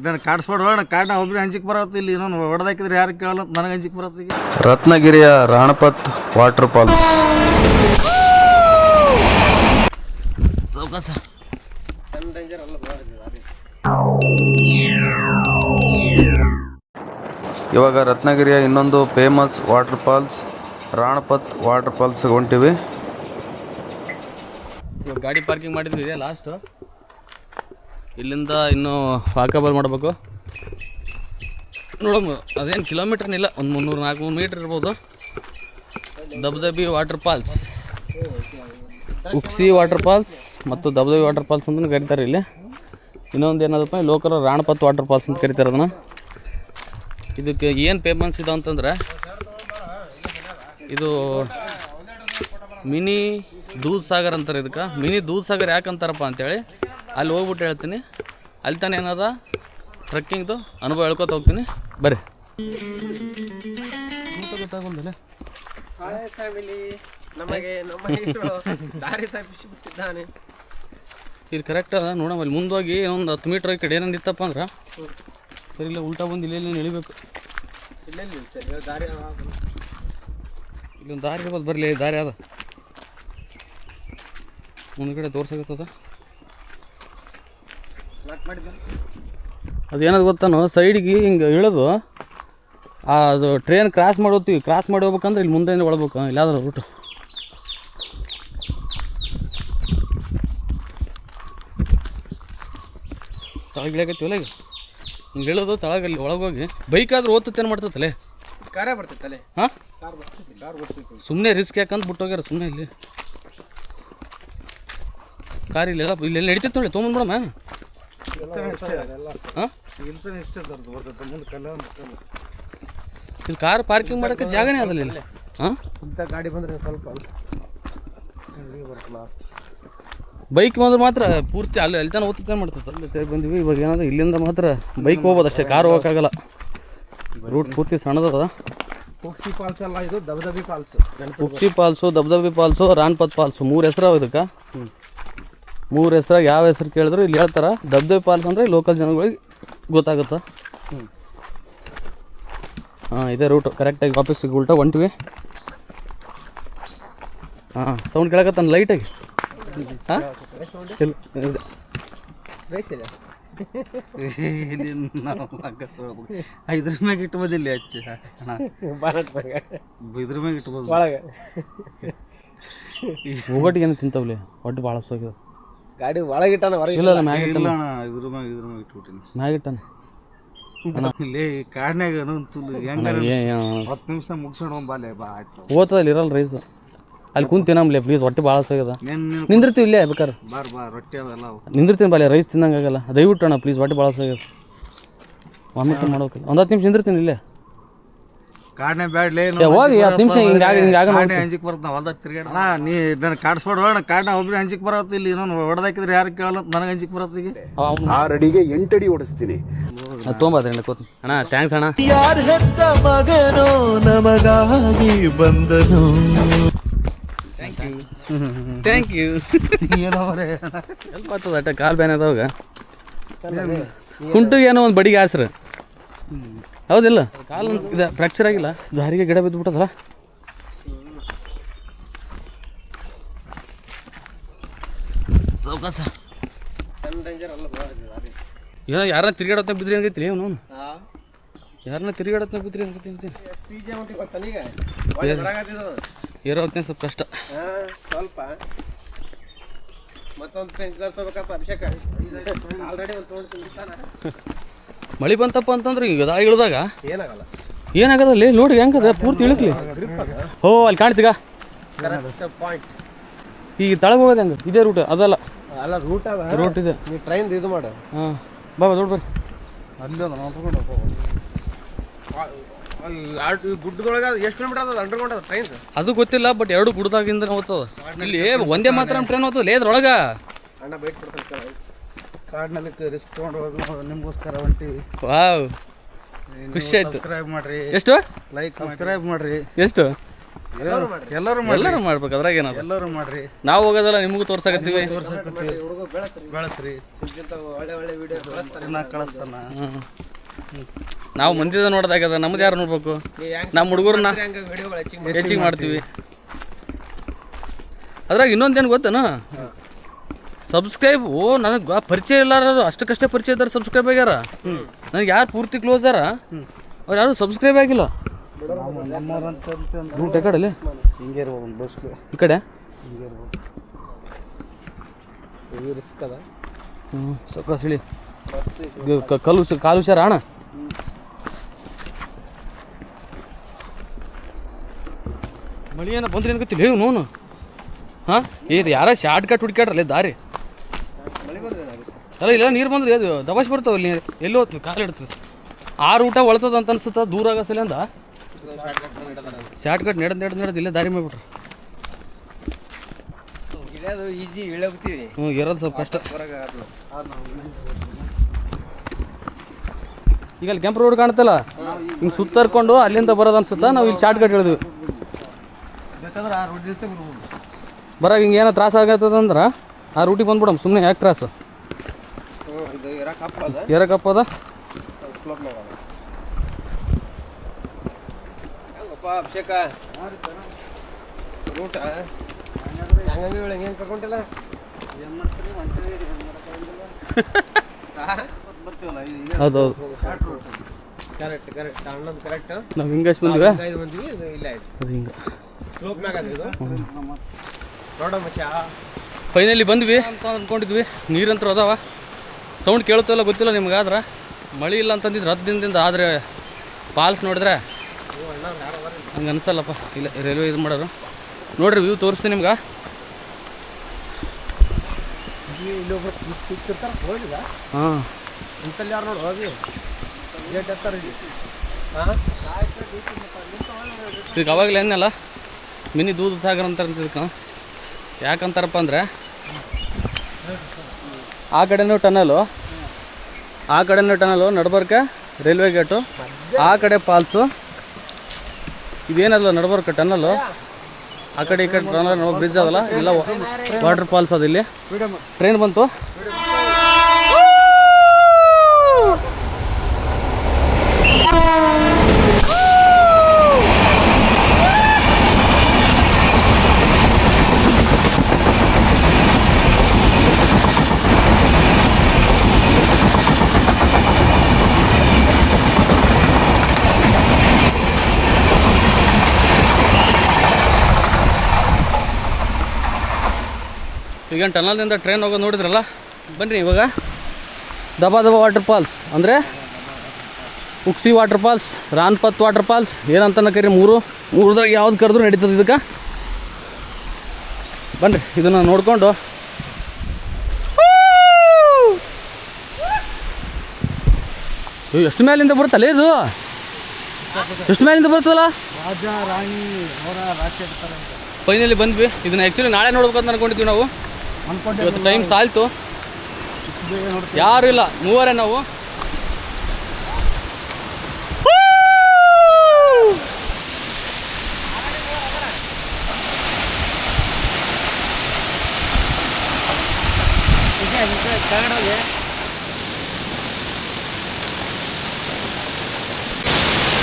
ಇದನ್ನು ಕಾಡಿಸ್ಬೇಡ ಕಾಡಿನ ಒಬ್ಬರು ಹಂಚಿಕೆ ಬರತ್ತೆ ಇಲ್ಲಿ ಇನ್ನೊಂದು ಹೊಡೆದಾಕಿದ್ರೆ ಯಾರು ಕೇಳಲ್ಲ ನನಗೆ ಹಂಚಿಕೆ ಬರತ್ತೆ ಈಗ. ರತ್ನಗಿರಿಯ ರಾಣಪತ್ ವಾಟರ್ ಫಾಲ್ಸ್. ಸೌಕಾಸ ಇವಾಗ ರತ್ನಗಿರಿಯ ಇನ್ನೊಂದು ಫೇಮಸ್ ವಾಟರ್ ಫಾಲ್ಸ್ ರಾಣಪತ್ ವಾಟರ್ ಫಾಲ್ಸ್ಗೆ ಹೊಂಟಿವಿ. ಇವಾಗ ಗಾಡಿ ಪಾರ್ಕಿಂಗ್ ಮಾಡಿದ್ವಿ ಇದೆ ಲಾಸ್ಟು. ಇಲ್ಲಿಂದ ಇನ್ನೂ ವಾಕಬಲ್ ಮಾಡಬೇಕು. ನೋಡಮ್ಮ ಅದೇನು ಕಿಲೋಮೀಟ್ರ್ನಿಲ್ಲ, ಒಂದು 300-400 ಮೀಟ್ರ್ ಇರ್ಬೋದು. ದಬ್ದಬಿ ವಾಟರ್ ಫಾಲ್ಸ್, ಉಕ್ಸಿ ವಾಟರ್ ಫಾಲ್ಸ್ ಮತ್ತು ದಬ್ದಬಿ ವಾಟರ್ ಫಾಲ್ಸ್ ಅಂತ ಕರೀತಾರೆ ಇಲ್ಲಿ. ಇನ್ನೊಂದು ಏನದಪ್ಪ ಲೋಕಲ್ ರಾಣಪತ್ ವಾಟರ್ ಫಾಲ್ಸ್ ಅಂತ ಕರೀತಾರೆ ಅದನ್ನು. ಇದಕ್ಕೆ ಏನು ಫೇಮಸ್ ಇದೆ ಅಂತಂದ್ರೆ ಇದು ಮಿನಿ ದೂದ್ ಸಾಗರ್ ಅಂತಾರೆ. ಇದಕ್ಕೆ ಮಿನಿ ದೂದ್ ಸಾಗರ್ ಯಾಕೆ ಅಂತಾರಪ್ಪ ಅಂತೇಳಿ ಅಲ್ಲಿ ಹೋಗ್ಬಿಟ್ಟು ಹೇಳ್ತೀನಿ. ಅಲ್ಲಿ ತಾನೇ ಏನದ ಟ್ರೆಕ್ಕಿಂಗ್ದು ಅನುಭವ ಹೇಳ್ಕೊತ ಹೋಗ್ತೀನಿ ಬರ್ರಿ. ಗೊತ್ತಾಗೋದಿಲ್ಲ ಇಲ್ಲಿ ಕರೆಕ್ಟ್ ಅದ ನೋಡಮ್ಮ. ಅಲ್ಲಿ ಮುಂದೋಗಿ ಒಂದು 10 ಮೀಟ್ರ್ ಈ ಕಡೆ ಏನಂದು ಇತ್ತಪ್ಪ ಅಂದ್ರೆ ಸರಿ ಇಲ್ಲ ಉಲ್ಟಾ ಬಂದು ಇಲ್ಲಿ ಇಳಿಬೇಕು. ಇಲ್ಲೊಂದು ದಾರಿ ಇರ್ಬೋದು, ಬರಲಿ ದಾರಿ ಅದ ಮುಂದ್ಗಡೆ ತೋರ್ಸಾಗತ್ತದ. ಅದೇನದು ಗೊತ್ತಾನು ಸೈಡಿಗೆ ಹಿಂಗೆ ಇಳಿದು ಅದು ಟ್ರೈನ್ ಕ್ರಾಸ್ ಮಾಡಿ ಹೋಗ್ತೀವಿ. ಕ್ರಾಸ್ ಮಾಡಿ ಹೋಗ್ಬೇಕಂದ್ರೆ ಇಲ್ಲಿ ಮುಂದೆ ಒಳಬೇಕು. ಇಲ್ಲಾದ್ರೆ ರೂಟು ತಳಗೆ ಇಳಿಯಾಕತ್ತೀವಲ್ಲ ಈಗ ಹಿಂಗೆ ಇಳೋದು ತಳಗಲ್ಲಿ ಒಳಗೋಗಿ ಬೈಕ್ ಆದ್ರೂ ಓದ್ತತ್ತೆ ಏನು ಮಾಡ್ತತ್ತಲೆ ಕಾರೇ ಬರ್ತೈತಲೆ. ಹಾಂ ಸುಮ್ಮನೆ ರಿಸ್ಕ್ ಯಾಕಂತ ಬಿಟ್ಟೋಗ್ಯಾರ ಸುಮ್ಮನೆ. ಇಲ್ಲಿ ಕಾರ್ ಇಲ್ಲೆಲ್ಲ ಇಲ್ಲೆಲ್ಲ ನಡಿತೈತೆ ನೋಡಿ ತೊಗೊಂಬಂದ್ಬಿಡಮ್ಮ. ಹಾಂ ಇದು ಕಾರ್ ಪಾರ್ಕಿಂಗ್ ಮಾಡೋಕ್ಕೆ ಜಾಗನೇ ಅದಲ್ಲ ಇಲ್ಲಿ. ಹಾಂ ಗಾಡಿ ಬಂದರೆ ಸ್ವಲ್ಪ ಬೈಕ್ ಬಂದ್ರೆ ಮಾತ್ರ ಪೂರ್ತಿ ಅಲ್ಲಿ ಅಲ್ಲಿ ತಾನೆ ಓದ್ತಾನೆ ಮಾಡ್ತದೆ. ಅಲ್ಲಿ ಬಂದಿವಿ. ಇವಾಗ ಏನಾದ್ರೆ ಇಲ್ಲಿಂದ ಮಾತ್ರ ಬೈಕ್ ಹೋಗ್ಬೋದು ಅಷ್ಟೇ, ಕಾರ್ ಹೋಗೋಕ್ಕಾಗಲ್ಲ. ರೂಟ್ ಪೂರ್ತಿ ಸಣ್ಣದದ. ಉಕ್ಸಿ ಫಾಲ್ಸ್ ಅಲ್ಲ ಇದು, ದಬ್ದಬಿ ಫಾಲ್ಸ್. ಉಕ್ಸಿ ಫಾಲ್ಸು, ದಬ್ದಬಿ ಫಾಲ್ಸು, ರಾಣಪತ್ ಫಾಲ್ಸು 3 ಹೆಸರು ಇದಕ್ಕೆ. 3 ಹೆಸ್ರಾಗ ಯಾವ ಹೆಸರು ಕೇಳಿದ್ರು ಇಲ್ಲಿ ಹೇಳ್ತಾರೆ. ದಬ್ದಬಿ ಫಾಲ್ಸ್ ಅಂದರೆ ಲೋಕಲ್ ಜನಗಳಿಗೆ ಗೊತ್ತಾಗುತ್ತೆ. ಹಾಂ ಇದೇ ರೂಟು ಕರೆಕ್ಟಾಗಿ ವಾಪಸ್ಸಿಗೆ ಉಲ್ಟಾ ಹೊಂಟಿವಿ. ಹಾಂ ಸೌಂಡ್ ಕೇಳಕತ್ತಾನ ಲೈಟಾಗಿ. ಹಾಂ ಇದ್ರ ಮ್ಯಾಗ ಇಟ್ಬೋದು ಇಲ್ಲಿ ಹಚ್ಚಿ ಇದ್ರ ಮ್ಯಾಗ ಇಟ್ಬೋದು. ಹೋಗೋಟಿಗೆ ಏನು ತಿಂತಾವಲಿ ಒಟ್ಟು ಭಾಳ ಹೋಗ್ಯದ. ಗಾಡಿ ಒಳಗಿಟ್ಟಾನ ಹೊರಗೆ ಇಲ್ಲ ಮ್ಯಾಗ ಇದ್ರ ಮ್ಯಾಗ ಇಟ್ಬಿಟ್ಟಿನಿ ಮ್ಯಾಗಿಟ್ಟಾನೆ. ಇಲ್ಲಿ ಕಾಡ್ನ್ಯಾಗ ಹೆಂಗ 10 ನಿಮಿಷ ಮುಗಿಸೋಣ ಬಾಲೆ ಬಾ ಆಯ್ತು. ಓದ್ತದ ಇಲ್ಲಿ ಇರಲ್ಲ ರೈಸ್. ಅಲ್ಲಿ ಕುಂತ ತಿನ್ನಮ್ಲೆ ಪ್ಲೀಸ್, ಹೊಟ್ಟೆ ಭಾಳ ಹೋಗ್ಯದ. ನಿಂದಿರ್ತೀವಿ ಇಲ್ಲೇ ಬೇಕಾರೆ ಬಾರ್ ಬಾ ರೊಟ್ಟಿ ಅವೆಲ್ಲ ನಿಂದಿರ್ತೀನಿ ಬಾಲೆ, ರೈಸ್ ತಿನ್ನಂಗಾಗಲ್ಲ. ದಯವಿಟ್ಟು ಅಣ್ಣ ಪ್ಲೀಸ್, ಹೊಟ್ಟೆ ಭಾಳ ಹೋಗ್ಯದ. ವಾಮಿಟ್ ಮಾಡ್ಬೇಕಿಲ್ಲ. ಒಂದು 10 ನಿಮಿಷ ನಿಂದಿರ್ತೀನಿ ಇಲ್ಲೇ. ಕಾಡ್ನ್ಯಾಗ ಬ್ಯಾಡ್ಲೇ ಹೋಗಿ 10 ನಿಮಿಷ ಹಿಂಗಾಗ ಹಂಚಿಕೆ ಬರುತ್ತೆ ನಾವು ಹೊಲ್ದಾಗ ತಿರ್ಗಾಡ. ನೀ ಇದನ್ನು ಕಾಡಿಸ್ಬೇಡ ಕಾಡ್ನ ಒಬ್ಬರು ಹಂಚಿಕೆ ಬರತ್ತೆ ಇಲ್ಲಿ ಇನ್ನೊಂದು ಹೊಡೆದಾಕಿದ್ರೆ ಯಾರು ಕೇಳಲ್ಲ ನನಗೆ ಹಂಚಿಕೆ ಬರತ್ತೆ ಈಗ. 6 ಅಡಿಗೆ 8 ಅಡಿ ಓಡಿಸ್ತೀನಿ. ತೊಗೊಂಬಾದ್ರಿ ಅಣ್ಣ. ಥ್ಯಾಂಕ್ಸ್ ಅಣ್ಣ. ಯಾರ ಹೆತ್ತ ಮಗನೋ ನಮಗಾಗಿ ಬಂದನು. Thank you. ಏನೋ ಸ್ವಲ್ಪ ಆಗ್ತದ ಅಟ್ಟ ಕಾಲು ಬ್ಯಾನ್ ಅದಾವಾಗ. ಕುಂಟಿಗೆ ಏನೋ ಒಂದು ಬಡಿಗೆ ಆಸ್ರು ಹೌದಿಲ್ಲ. ಕಾಲು ಇದು ಫ್ರ್ಯಾಕ್ಚರ್ ಆಗಿಲ್ಲ, ದಾರಿಗೆ ಗಿಡ ಬಿದ್ದುಬಿಟ್ಟದಲ್ಲ. ಸೌಕಾಸ ಏನೋ ಯಾರನ್ನ ತಿರುಗಾಡತ್ತ ಬಿದ್ರಿ ಅನ್ಕೈತಿ ಅವನು. ಯಾರನ್ನ ತಿರುಗಾಡತ್ತ ಬಿದ್ರಿ ಅನ್ಕೈತಿ ಅಂತ ಏರೋ ಹೊತ್ತಿನ ಸ್ವಲ್ಪ ಕಷ್ಟ. ಸ್ವಲ್ಪ ಮಳೆ ಬಂತಪ್ಪ ಅಂತಂದ್ರೆ ಈಗ ದಾಳಿ ಇಳಿದಾಗ ಏನಾಗಲ್ಲ. ಏನಾಗದಲ್ಲಿ ನೋಡಿ ಹೆಂಗದ ಪೂರ್ತಿ ಇಳಿಕ್ಲಿ. ಓ ಅಲ್ಲಿ ಕಾಣ್ತೀಗ ಈಗ ತಳಗ ಹೋಗೋದು ಹೆಂಗೆ ಇದೇ ರೂಟ್ ಅದಲ್ಲ. ಅಲ್ಲ ರೂಟ್ ಅದ, ರೂಟ್ ಇದೆ. ನೀವು ಟ್ರೈನ್ ಇದು ಮಾಡು. ಹಾಂ ಬಾಬಾ ದೊಡ್ಡ ಬರ್ರಿ. ಅಲ್ಲಿ ಗುಡ್ಡದೊಳಗೆ ಎಷ್ಟು ಕಿಲೋಮೀಟರ್ ಅದ ಅಂಡರ್ಗ್ರೌಂಡ್ ಅದ ಟ್ರೈನ್ ಅದು ಗೊತ್ತಿಲ್ಲ. ಬಟ್ 2 ಗುಡ್ದಾಗಿಂದ ಹೋಗ್ತದ. ಇಲ್ಲಿ ಒಂದೇ ಮಾತ್ರ ಟ್ರೈನ್ ಹೋಗ್ತದೆ ಲೇದ್ರೊಳಗೆ. ಅಣ್ಣ ಬೈಟ್ ಕೊಡ್ತಾರೆ ಕಾಡ್ನಲ್ಲಿ ರಿಸ್ಕ್ ತೊಗೊಂಡು ಹೋಗಿ ನಿಮಗೋಸ್ಕರ ಹೊಂಟಿವಿ. ವಾವ್ ಖುಷಿ ಆಯ್ತು. ಸಬ್ಸ್ಕ್ರೈಬ್ ಮಾಡ್ರಿ. ಎಷ್ಟು ಲೈಕ್ ಸಬ್ಸ್ಕ್ರೈಬ್ ಮಾಡ್ರಿ. ಎಷ್ಟು ಎಲ್ಲರೂ ಮಾಡ್ರಿ, ಎಲ್ಲರೂ ಮಾಡ್ಬೇಕು, ಅದ್ರಾಗ ಏನದ. ಎಲ್ಲರೂ ಮಾಡ್ರಿ. ನಾವು ಹೋಗೋದಲ್ಲ ನಿಮಗೂ ತೋರ್ಸಕತ್ತೀವಿ. ಬೆಳೆಸ್ರಿ, ಕಳಿಸ್ತಾನ. ನಾವು ಮಂದಿದ ನೋಡೋದಾಗ್ಯದ, ನಮ್ದು ಯಾರು ನೋಡ್ಬೇಕು? ನಮ್ಮ ಹುಡುಗರನ್ನ ಹೆಚ್ಚಿಗೆ ಮಾಡ್ತೀವಿ. ಅದ್ರಾಗ ಇನ್ನೊಂದೇನು ಗೊತ್ತೇನು, ಸಬ್ಸ್ಕ್ರೈಬ್ ನನಗೆ ಪರಿಚಯ ಇಲ್ಲಾರು ಅಷ್ಟಕ್ಕಷ್ಟೇ ಪರಿಚಯ ಇದ್ದಾರೆ, ಸಬ್ಸ್ಕ್ರೈಬ್ ಆಗ್ಯಾರ. ನನಗೆ ಯಾರು ಪೂರ್ತಿ ಕ್ಲೋಸ್ ಅರ ಅವ್ರು ಯಾರು ಸಬ್ಸ್ಕ್ರೈಬ್ ಆಗಿಲ್ಲ. ರೂಟ್ ಕಡೆ ಹಿಂಗೆ ಇರ್ಬೋದು, ಬಸ್ ಈ ಕಡೆ ಹಿಂಗೆ ಇರ್ಬೋದು. ರಿಸ್ಕ್ ಅದ. ಸೊಕ್ಕ ಸಿಳಿ ಕಾಲು ಹುಷಾರ ಅಣ್ಣ. ಮಳಿ ಏನೋ ಬಂದ್ರೆ ಏನು ಗೊತ್ತಿಲ್ಲ ಇವ್ ನೋನು. ಹಾಂ ಇದು ಯಾರ ಶಾರ್ಟ್ ಕಟ್ ಹುಡ್ಕ್ಯಾಡ್ರಲ್ಲ ದಾರಿ. ಅಲ್ಲ ಇಲ್ಲ ನೀರು ಬಂದ್ರೆ ಅದು ದಬಾಶ್ ಬರ್ತಾವ ಅಲ್ಲಿ, ಎಲ್ಲಿ ಹೋಗ್ತದೆ ಕಾಲು ಇಡ್ತದೆ. ಆ ರೂಟ ಒಳ್ತದ ಅಂತ ಅನ್ಸುತ್ತ, ದೂರ ಆಗಸಲಿಂದ ಶಾರ್ಟ್ ಕಟ್ ನಡೆದು ಇಲ್ಲೇ ದಾರಿ ಮಾಡ್ಬಿಟ್ರೆ. ಹ್ಞೂ ಇರೋದು ಸ್ವಲ್ಪ ಕಷ್ಟ. ಈಗ ಅಲ್ಲಿ ಕೆಂಪು ರೋಡ್ ಕಾಣ್ತಲ್ಲ, ಹಿಂಗೆ ಸುತ್ತರ್ಕೊಂಡು ಅಲ್ಲಿಂದ ಬರೋದು ಅನ್ಸುತ್ತಾ. ನಾವು ಇಲ್ಲಿ ಶಾರ್ಟ್ ಕಟ್ ಹೇಳಿದ್ವಿ. ಬೇಕಾದ್ರೆ ಆ ರೋಡ್ ಇರ್ತೇವೆ ಬರಾಗ ಹಿಂಗೆ ಏನೋ ತ್ರಾಸ ಆಗತ್ತದಂದ್ರೆ ಆ ರೂಟಿಗೆ ಬಂದ್ಬಿಡಮ್. ಸುಮ್ಮನೆ ಯಾಕೆ ತ್ರಾಸು? ಎರಕಪ್ಪದ ಅಭಿಷೇಕ ರೂಟ ಕರ್ಕೊಂಡಿಲ್ಲ. ಹೌದೌದು, ಕರೆಕ್ಟ್ ಕರೆಕ್ಟ್ ಅಣ್ಣದು ಕರೆಕ್ಟ್. ನಾವು ಹಿಂಗೆ ಬಂದಿವಿ, ಬಂದಿವಿ, ಇಲ್ಲ ಆಯ್ತು ಅದು ಹಿಂಗೆ ಸ್ಲೋಪ್ನಾಗ ಅದು ಇದು ನೋಡ ಮಚ್ಚ. ಫೈನಲಿ ಬಂದ್ವಿ ಅಂತ ಅಂದ್ಕೊಂಡಿದ್ವಿ. ನೀರಂತೂ ಅದಾವ, ಸೌಂಡ್ ಕೇಳುತ್ತಲ್ಲ ಗೊತ್ತಿಲ್ಲ ನಿಮ್ಗೆ. ಆದ್ರೆ ಮಳೆ ಇಲ್ಲ ಅಂತಂದಿದ್ರು 10 ದಿನದಿಂದ. ಆದರೆ ಫಾಲ್ಸ್ ನೋಡಿದ್ರೆ ಹಂಗೆ ಅನ್ಸಲ್ಲಪ್ಪ. ಇಲ್ಲ ರೈಲ್ವೆ ಇದು ಮಾಡೋರು ನೋಡ್ರಿ, ವ್ಯೂ ತೋರಿಸ್ತೀನಿ ನಿಮ್ಗೆ. ಹಾಂ ಇಂತಲ್ಲಿ ಯಾರು ನೋಡಿ ಹೋಗಿ ಗೇಟ್ ಎತ್ತಾರೆ ಇಲ್ಲಿ. ಇದಕ್ಕೆ ಅವಾಗಲೇ ಏನಲ್ಲ ಮಿನಿ ದೂಧ ಸಾಗರ ಅಂತ ಇದಕ್ಕೆ ಯಾಕಂತಾರಪ್ಪ ಅಂದರೆ, ಆ ಕಡೆನೂ ಟನಲು, ಆ ಕಡೆನೂ ಟನಲು, ನಡ್ಬರ್ಕ ರೈಲ್ವೆ ಗೇಟು, ಆ ಕಡೆ ಫಾಲ್ಸು. ಇದೇನಲ್ಲ ನಡ್ಬರ್ಕ ಟನಲ್ಲು, ಆ ಕಡೆ ಈ ಕಡೆ ಟನಲ್ ಬ್ರಿಡ್ಜ್ ಅದಲ್ಲ, ಇಲ್ಲ ವಾಟರ್ ಫಾಲ್ಸ್ ಅದು. ಇಲ್ಲಿ ಟ್ರೈನ್ ಬಂತು. ಈಗ ಟನಲ್ನಿಂದ ಟ್ರೈನ್ ಹೋಗೋದು ನೋಡಿದ್ರಲ್ಲ. ಬನ್ನಿ ಇವಾಗ ದಬಾ ವಾಟರ್ ಫಾಲ್ಸ್ ಅಂದರೆ ಉಕ್ಸಿ ವಾಟರ್ ಫಾಲ್ಸ್, ರಾನ್ಪತ್ ವಾಟರ್ ಫಾಲ್ಸ್ ಏನಂತನ ಕರಿ, ಮೂರದಾಗ ಯಾವ್ದು ಕರೆದ್ರೂ ನಡೀತದೆ ಇದಕ್ಕೆ. ಬನ್ನಿ ಇದನ್ನು ನೋಡಿಕೊಂಡು ಎಷ್ಟು ಮೇಲಿಂದ ಬರುತ್ತಲ್ಲ ಇದು, ಎಷ್ಟು ಮೇಲಿಂದ ಬರ್ತದಲ್ಲ. ರಾಜ ರಾಣಿ ಅವರ ರಾಜ್ಯ ಇರ್ತಾರೆ. ಫೈನಲಿ ಬಂದ್ವಿ. ಇದನ್ನ ಆ್ಯಕ್ಚುಲಿ ನಾಳೆ ನೋಡ್ಬೇಕಂತ ಅನ್ಕೊಂಡಿದ್ವಿ ನಾವು. ಇವತ್ತು ಟೈಮ್ ಸಾಲ್ತು, ಯಾರು ಇಲ್ಲ, ಮೂವರೇ ನಾವು.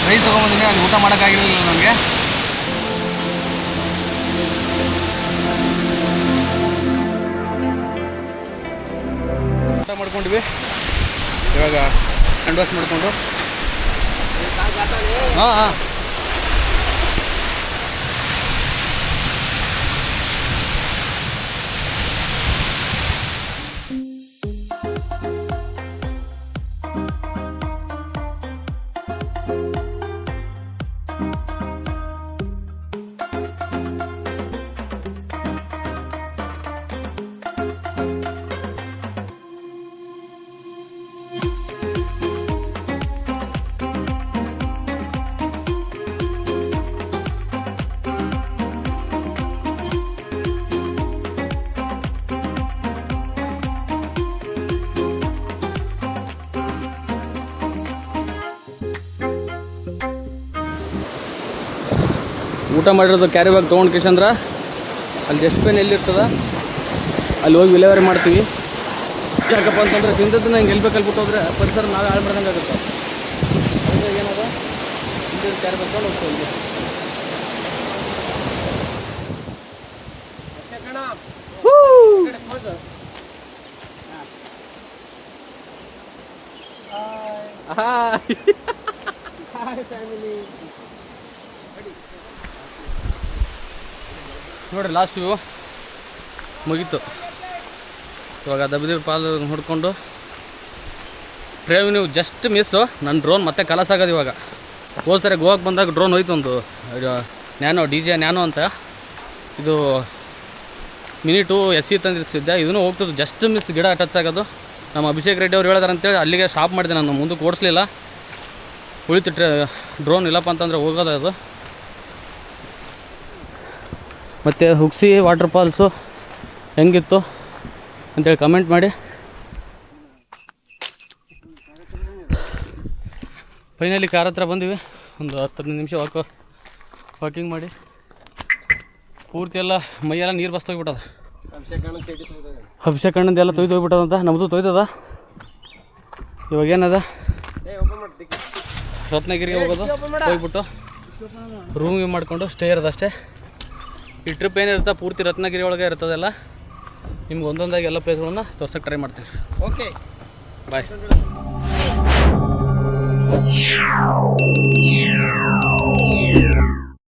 ರೈಸ್ ತೊಗೊಂಬಂದಿನಿ, ಅಲ್ಲಿ ಊಟ ಮಾಡೋಕ್ಕಾಗಿರಲಿಲ್ಲ ನನಗೆ. ಊಟ ಮಾಡ್ಕೊಂಡ್ವಿ. ಇವಾಗ ಹ್ಯಾಂಡ್ ವಾಶ್ ಮಾಡಿಕೊಂಡು ಹಾಂ ಹಾಂ ಊಟ ಮಾಡಿರೋದು ಕ್ಯಾರಿ ಬ್ಯಾಗ್ ತೊಗೊಂಡು ಕಿಶಂದ್ರೆ ಅಲ್ಲಿ ಡಸ್ಟ್ಬಿನ್ ಎಲ್ಲಿರ್ತದ ಅಲ್ಲಿ ಹೋಗಿ ವಿಲೇವಾರಿ ಮಾಡ್ತೀವಿ. ಯಾಕಪ್ಪ ಅಂತಂದರೆ ತಿಂದದ್ದನ್ನ ಹಿಂಗೆ ಎಲ್ಲಿ ಬೇಕಲ್ಲಿ ಬಿಟ್ಟು ಹೋದರೆ ಪರಿಸರ ನಾವೇ ಹಾಳು ಮಾಡ್ದಂಗೆ ಆಗುತ್ತೆ. ಹಾಗಾಗಿ ಏನದ ಹಿಂದೆ ಕ್ಯಾರಿ ಬ್ಯಾಗ್ ತೊಗೊಂಡು ಹೋಗ್ತೀವಿ. ನೋಡ್ರಿ ಲಾಸ್ಟ್ ವ್ಯೂ ಮುಗೀತು. ಇವಾಗ ದಬ್ಬಿ ಪಾಲು ಹುಡ್ಕೊಂಡು ರೆವೆನ್ಯೂ ಜಸ್ಟ್ ಮಿಸ್ಸು. ನನ್ನ ಡ್ರೋನ್ ಮತ್ತೆ ಕಲಸ್ ಆಗೋದು ಇವಾಗ. ಹೋದ ಸರಿ ಗೋವಾಕ್ಕೆ ಬಂದಾಗ ಡ್ರೋನ್ ಹೋಯ್ತು ಒಂದು ನ್ಯಾನೋ DJ ನ್ಯಾನೋ ಅಂತ. ಇದು ಮಿನಿ 2 SE ತಂದಿರ್ತಿದ್ದೆ. ಇದನ್ನು ಹೋಗ್ತದೆ ಜಸ್ಟ್ ಮಿಸ್ ಗಿಡ ಟಚ್ ಆಗೋದು. ನಮ್ಮ ಅಭಿಷೇಕ್ ರೆಡ್ಡಿ ಅವ್ರು ಹೇಳಿದಾರೆ ಅಂತೇಳಿ ಅಲ್ಲಿಗೆ ಸ್ಟಾಪ್ ಮಾಡಿದೆ. ನಾನು ಮುಂದಕ್ಕೆ ಓಡಿಸ್ಲಿಲ್ಲ. ಉಳಿತು ಡ್ರೋನ್ ಇಲ್ಲಪ್ಪ ಅಂತಂದರೆ ಹೋಗೋದು ಅದು. ಮತ್ತು ಹುಕ್ಸಿ ವಾಟರ್ ಫಾಲ್ಸು ಹೆಂಗಿತ್ತು ಅಂತೇಳಿ ಕಮೆಂಟ್ ಮಾಡಿ. ಫೈನಲಿ ಕಾರ್ ಹತ್ರ ಬಂದಿವಿ. ಒಂದು 10-15 ನಿಮಿಷ ವಾಕಿಂಗ್ ಮಾಡಿ ಪೂರ್ತಿ ಎಲ್ಲ ಮೈಯೆಲ್ಲ ನೀರು ಬಸ್ತೋಗ್ಬಿಟ್ಟದ. ಅಭಿಷೇಕ್ ಅಣ್ಣಂದೆಲ್ಲ ತೊಯ್ದು ಹೋಗ್ಬಿಟ್ಟದಂತ. ನಮ್ಮದು ತೊಯ್ದದ. ಇವಾಗ ಏನದ ರತ್ನಗಿರಿಗೆ ಹೋಗೋದು. ಹೋಗ್ಬಿಟ್ಟು ರೂಮ್ ಮಾಡಿಕೊಂಡು ಸ್ಟೇ ಇರೋದಷ್ಟೇ. ಈ ಟ್ರಿಪ್ ಏನಿರುತ್ತೆ ಪೂರ್ತಿ ರತ್ನಗಿರಿ ಒಳಗೆ ಇರ್ತದೆಲ್ಲ. ನಿಮ್ಗೆ ಒಂದೊಂದಾಗಿ ಎಲ್ಲ ಪ್ಲೇಸ್ಗಳನ್ನ ತೋರ್ಸೋಕ್ಕೆ ಟ್ರೈ ಮಾಡ್ತೀನಿ. Okay bye.